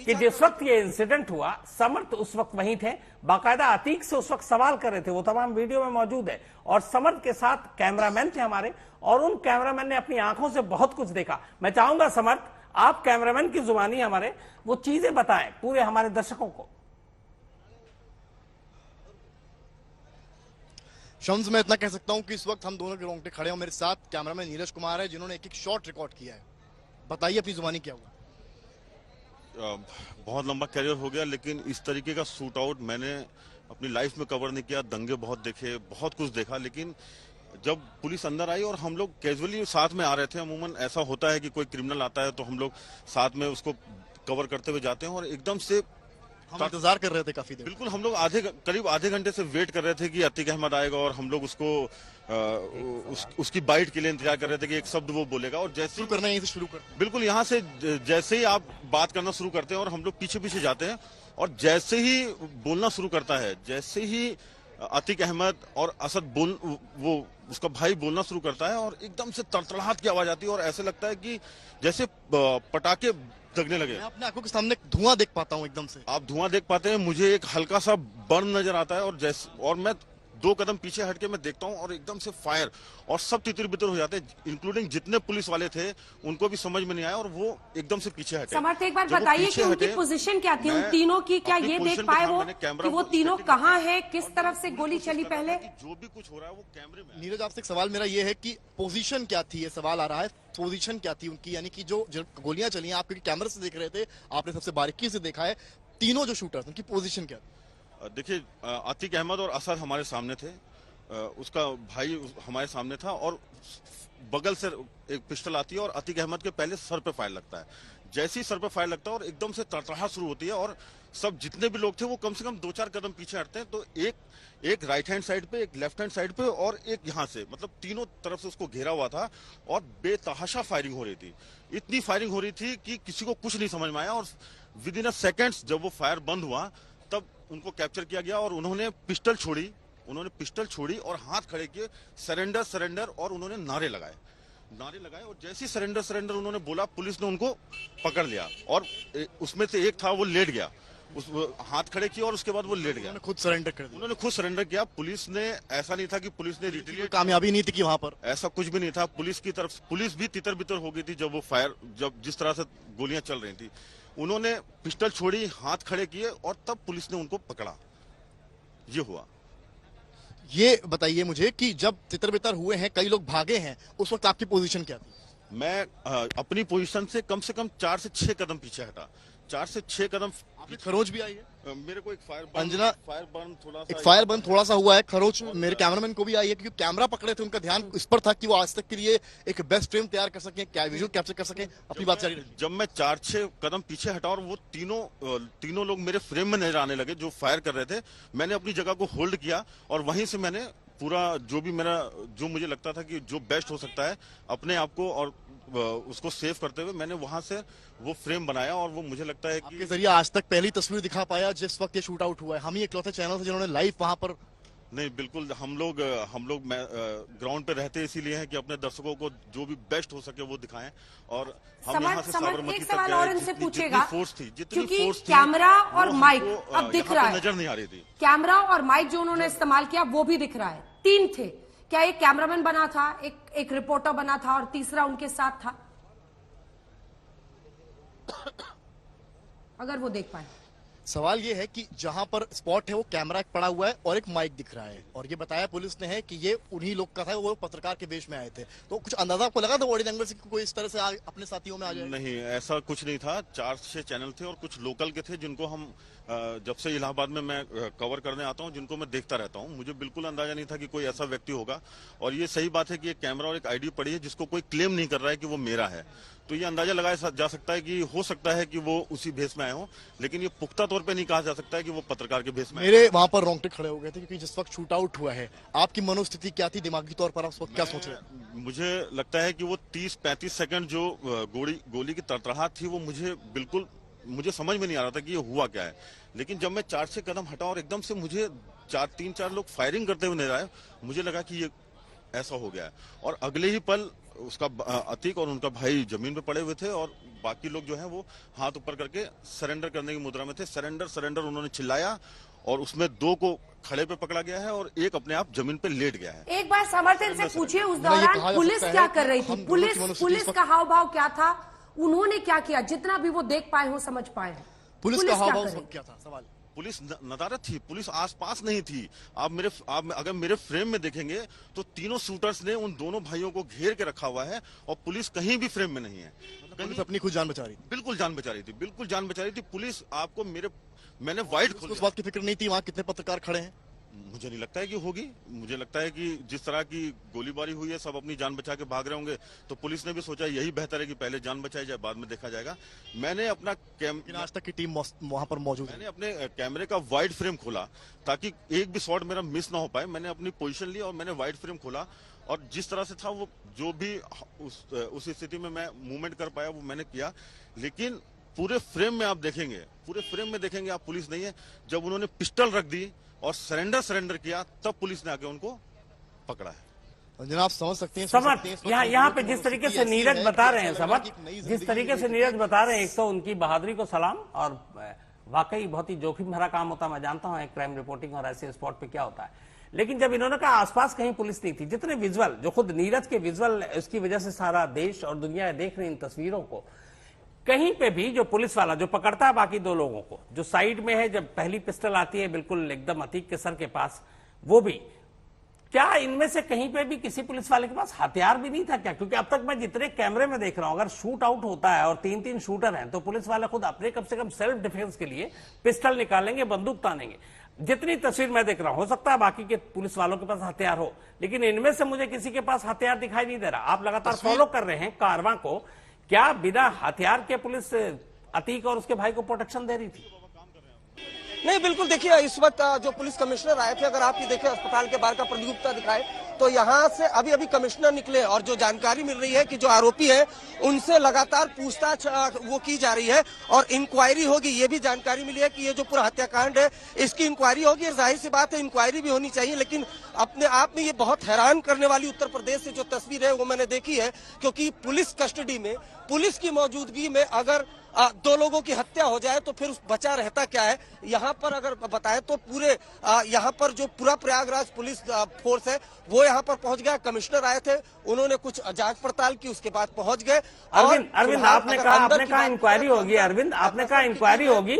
कि जिस वक्त ये इंसिडेंट हुआ समर्थ उस वक्त वहीं थे, बाकायदा अतीक से उस वक्त सवाल कर रहे थे, वो तमाम वीडियो में मौजूद है। और समर्थ के साथ कैमरामैन थे हमारे, और उन कैमरामैन ने अपनी आंखों से बहुत कुछ देखा। मैं चाहूंगा समर्थ, आप कैमरामैन की जुबानी हमारे वो चीजें बताएं पूरे हमारे दर्शकों को। शम्स, मैं इतना कह सकता हूं कि इस वक्त हम दोनों के रोंगटे खड़े हैं। मेरे साथ कैमरामैन नीरज कुमार है, जिन्होंने एक एक शॉट रिकॉर्ड किया है। बताइए अपनी जुबानी क्या हुआ। बहुत लंबा करियर हो गया, लेकिन इस तरीके का शूट आउट मैंने अपनी लाइफ में कवर नहीं किया। दंगे बहुत देखे, बहुत कुछ देखा, लेकिन जब पुलिस अंदर आई और हम लोग कैजुअली साथ में आ रहे थे, अमूमन ऐसा होता है कि कोई क्रिमिनल आता है तो हम लोग साथ में उसको कवर करते हुए जाते हैं, और एकदम से हम इंतजार कर रहे थे काफी देर। बिल्कुल, हम लोग करीब आधे घंटे से वेट कर रहे थे कि अतीक अहमद आएगा, और हम लोग उसको उसकी बाइट के लिए इंतजार कर रहे थे कि एक शब्द वो बोलेगा। और जैसे करना यहीं से शुरू कर, बिल्कुल यहाँ से जैसे ही आप बात करना शुरू करते हैं और हम लोग पीछे पीछे जाते हैं, और जैसे ही बोलना शुरू करता है, जैसे ही अतीक अहमद और असद वो उसका भाई बोलना शुरू करता है, और एकदम से तड़तड़ाहट की आवाज आती है, और ऐसे लगता है कि जैसे पटाखे दगने लगे। मैं अपने आंखों के सामने धुआं देख पाता हूँ। एकदम से आप धुआं देख पाते हैं, मुझे एक हल्का सा बर्न नजर आता है, और मैं 2 कदम पीछे हटके मैं देखता हूं, और एकदम से फायर, और सब तितर बितर हो जाते हैं, इंक्लूडिंग जितने पुलिस वाले थे, उनको भी समझ में नहीं आया, और वो एकदम से पीछे हटे। समर्थ, एक बार बताइए कि उनकी पोजीशन क्या थी, उन तीनों की? क्या ये देख पाए वो कि वो तीनों कहां हैं, किस तरफ से गोली चली पहले? जो भी कुछ हो रहा है वो कैमरे में। नीरज, आपसे एक सवाल मेरा ये है कि पोजीशन क्या थी, ये सवाल आ रहा है, पोजीशन क्या थी उनकी, यानी कि जो गोलियां चली हैं, आप क्योंकि कैमरे से देख रहे थे, आपने सबसे बारीकी से देखा है, तीनों जो शूटर्स, उनकी पोजीशन क्या थी? देखिए, अतीक अहमद और असद हमारे सामने थे, उसका भाई हमारे सामने था, और बगल से एक पिस्टल आती है, और अतीक अहमद के पहले सर पे फायर लगता है। जैसे ही सर पे फायर लगता है और एकदम से तड़तड़ाहट शुरू होती है, और सब जितने भी लोग थे वो कम से कम 2-4 कदम पीछे हटते हैं, तो एक राइट हैंड साइड पे, एक लेफ्ट हैंड साइड पे, और एक यहाँ से, मतलब तीनों तरफ से उसको घेरा हुआ था, और बेतहाशा फायरिंग हो रही थी। इतनी फायरिंग हो रही थी कि किसी को कुछ नहीं समझ में आया, और विद इन अ सेकेंड्स जब वो फायर बंद हुआ तब उनको कैप्चर किया गया, और उन्होंने पिस्टल छोड़ी और हाथ खड़े किए, सरेंडर सरेंडर, और उन्होंने नारे लगाए, और जैसे ही सरेंडर उन्होंने बोला, पुलिस ने उनको पकड़ लिया, और उसमें से एक था वो लेट गया, हाथ खड़े किए, और उसके बाद वो लेट गया। खुद सरेंडर कर दिया। उन्होंने खुद सरेंडर किया। पुलिस ने, ऐसा नहीं था कि पुलिस ने रिटेलिएट, कामयाबी नहीं थी कि वहां पर ऐसा कुछ भी नहीं था। पुलिस की तरफ, पुलिस भी तितर बितर हो गई थी जब वो फायर, जब जिस तरह से गोलियां चल रही थी। उन्होंने पिस्टल छोड़ी, हाथ खड़े किए, और तब पुलिस ने उनको पकड़ा। ये हुआ। ये बताइए मुझे कि जब तितर बितर हुए हैं, कई लोग भागे हैं, उस वक्त आपकी पोजीशन क्या थी? मैं अपनी पोजीशन से कम 4 से 6 कदम पीछे हटा। 4 से 6 कदम। खरोच भी आई है? मेरे को एक फायर बर्न थोड़ा सा हुआ है। खरोच मेरे कैमरामैन को भी आई है, क्योंकि कैमरा पकड़े थे, उनका ध्यान इस पर था कि वो आज तक के लिए एक बेस्ट फ्रेम तैयार कर सकें, क्या विजुअल कैप्चर कर सकें। अपनी बात जारी रखिए। जब मैं 4-6 कदम पीछे हटा, और वो तीनों लोग मेरे फ्रेम में नजर आने लगे जो फायर कर रहे थे, मैंने अपनी जगह को होल्ड किया, और वहीं से मैंने पूरा जो मुझे लगता था कि जो बेस्ट हो सकता है अपने आप को, और उसको सेव करते हुए मैंने वहां से वो फ्रेम बनाया, और वो मुझे लगता है कि आपके जरिए आज तक पहली तस्वीर दिखा पाया जिस वक्त ये शूट आउट हुआ है। हम ही इकलौते चैनल थे जिन्होंने लाइव वहां पर। नहीं, बिल्कुल, हम लोग ग्राउंड पे रहते इसीलिए हैं कि अपने दर्शकों को जो भी बेस्ट हो सके वो दिखाएं, और हम यहाँ से साबरमती एक सवाल और इनसे पूछेगा, जितनी फोर्स थी, कैमरा और माइक अब दिख रहा है, नजर नहीं आ रही थी। कैमरा और माइक जो उन्होंने इस्तेमाल किया वो भी दिख रहा है। 3 थे, क्या एक कैमरामैन बना था, एक रिपोर्टर बना था, और तीसरा उनके साथ था? अगर वो देख पाए। सवाल ये है कि जहां पर स्पॉट है वो कैमरा एक पड़ा हुआ है और एक माइक दिख रहा है, और ये बताया पुलिस ने है कि ये उन्हीं लोग का था, वो पत्रकार के वेश में आए थे। तो कुछ अंदाजा आपको लगा था बॉडी लैंग्वेज से कि कोई इस तरह से अपने साथियों में आ जाए? नहीं, ऐसा कुछ नहीं था। 4-6 चैनल थे, और कुछ लोकल के थे जिनको हम जब से इलाहाबाद में मैं कवर करने आता हूं, जिनको मैं देखता रहता हूं। मुझे बिल्कुल अंदाजा नहीं था कि कोई ऐसा व्यक्ति होगा, और ये सही बात है कि एक कैमरा और एक आईडी पड़ी है जिसको कोई क्लेम नहीं कर रहा है कि वो मेरा है, तो ये अंदाजा लगाया जा सकता है कि हो सकता है कि वो उसी भेष में आए हों, लेकिन ये पुख्ता तौर पे नहीं कहा जा सकता है कि वो पत्रकार के भेष में। मेरे वहां पर रोंगटे खड़े हो गए थे, क्योंकि जिस वक्त शूट आउट हुआ है, आपकी मनोस्थिति क्या थी दिमागी तौर पर? आप उस वक्त क्या सोच रहे हैं? मुझे लगता है कि वो 30-35 सेकंड जो गोली की तड़तड़ाहट थी, वो मुझे समझ में नहीं आ रहा था कि ये हुआ क्या है। लेकिन जब मैं 4-6 कदम हटा और एकदम से मुझे 3-4 लोग फायरिंग करते हुए नजर आए, मुझे लगा कि ये ऐसा हो गया है, और अगले ही पल उसका अतीक और उनका भाई जमीन पे पड़े हुए थे और बाकी लोग जो हैं वो हाथ ऊपर करके सरेंडर करने की मुद्रा में थे। सरेंडर सरेंडर उन्होंने चिल्लाया और उसमें 2 को खड़े पे पकड़ा गया है और एक अपने आप जमीन पे लेट गया है। एक बार समर्थन से पूछिए उस मतलब ये कहा दौरान जा पुलिस सकता है क्या कि कर रही हम थी, दोनों की मनोस्थिति पुलिस इस वक्त- का हाव भाव क्या था, उन्होंने क्या किया, जितना भी वो देख पाए हो समझ पाए हो, पुलिस का क्या हाव भाव कर उस रही वक्त क्या था, सवाल। पुलिस नदारत थी, पुलिस आसपास नहीं थी। आप अगर मेरे फ्रेम में देखेंगे तो तीनों शूटर्स ने उन दोनों भाइयों को घेर के रखा हुआ है और पुलिस कहीं भी फ्रेम में नहीं है। पुलिस अपनी खुद जान बचा रही थी। बिल्कुल जान बचा रही थी, बिल्कुल जान बचा रही थी पुलिस। आपको मैंने वाइट खोल उस बात की फिक्र नहीं थी वहाँ कितने पत्रकार खड़े हैं। मुझे नहीं लगता है कि होगी। मुझे लगता है कि जिस तरह की गोलीबारी हुई है सब अपनी जान बचा के भाग रहे होंगे, तो पुलिस ने भी सोचा यही बेहतर है कि पहले जान बचाई जाए, बाद में देखा जाएगा। मैंने अपना लेकिन आज तक की टीम वहाँ पर मौजूद है। मैंने अपने कैमरे का वाइड फ्रेम खोला ताकि एक भी शॉट मेरा मिस ना हो पाए। मैंने अपनी पोजीशन ली और मैंने वाइड फ्रेम खोला और जिस तरह से था वो जो भी उस स्थिति में मैं मूवमेंट कर पाया वो मैंने किया। लेकिन पूरे फ्रेम में आप देखेंगे आप पुलिस नहीं है। जब उन्होंने पिस्टल रख दी और सरेंडर किया तब पुलिस ने आके उनको पकड़ा है। जनाब समझ सकते हैं समर्थ, यहाँ पे जिस तरीके से नीरज बता रहे हैं, समर्थ जिस तरीके से नीरज बता रहे हैं, एक तो उनकी बहादुरी को सलाम और वाकई बहुत ही जोखिम भरा काम होता है। मैं जानता हूँ एक क्राइम रिपोर्टिंग और ऐसे स्पॉट पे क्या होता है, लेकिन जब इन्होंने कहा आसपास कहीं पुलिस नहीं थी, जितने विजुअल जो खुद नीरज के विजुअल उसकी वजह से सारा देश और दुनिया देख रही इन तस्वीरों को, कहीं पे भी जो पुलिस वाला जो पकड़ता है बाकी 2 लोगों को, जो साइड में है, जब पहली पिस्टल आती है बिल्कुल एकदम अतीक के सर के पास, वो भी क्या इनमें से कहीं पे भी किसी पुलिस वाले के पास हथियार भी नहीं था क्या? क्योंकि अब तक मैं जितने कैमरे में देख रहा हूं, अगर शूट आउट होता है और 3-3 शूटर हैं तो पुलिस वाले खुद अपने कम से कम सेल्फ डिफेंस के लिए पिस्टल निकालेंगे, बंदूक तानेंगे। जितनी तस्वीर मैं देख रहा हूं, हो सकता है बाकी के पुलिस वालों के पास हथियार हो, लेकिन इनमें से मुझे किसी के पास हथियार दिखाई नहीं दे रहा। आप लगातार फॉलो कर रहे हैं कारवां को, क्या बिना हथियार के पुलिस अतीक और उसके भाई को प्रोटेक्शन दे रही थी? नहीं, बिल्कुल। देखिए, इस वक्त जो पुलिस कमिश्नर आए थे, अगर आप ये देखें अस्पताल के बाहर का प्रदीप गुप्ता दिखाए तो यहाँ से अभी कमिश्नर निकले और जो जानकारी मिल रही है कि जो आरोपी है उनसे लगातार पूछताछ वो की जा रही है और इंक्वायरी होगी। ये भी जानकारी मिली है कि ये जो पूरा हत्याकांड है इसकी इंक्वायरी होगी। जाहिर सी बात है इंक्वायरी भी होनी चाहिए, लेकिन अपने आप में ये बहुत हैरान करने वाली उत्तर प्रदेश से जो तस्वीर है वो मैंने देखी है, क्योंकि पुलिस कस्टडी में, पुलिस की मौजूदगी में अगर 2 लोगों की हत्या हो जाए तो फिर बचा रहता क्या है। यहाँ पर अगर बताए तो पूरे यहाँ पर जो पूरा प्रयागराज पुलिस फोर्स है वो यहाँ पर पहुंच गया। कमिश्नर आए थे, उन्होंने कुछ जांच पड़ताल की, उसके बाद पहुंच गए। अरविंद आपने कहा इंक्वायरी होगी, अरविंद आपने कहा इंक्वायरी होगी।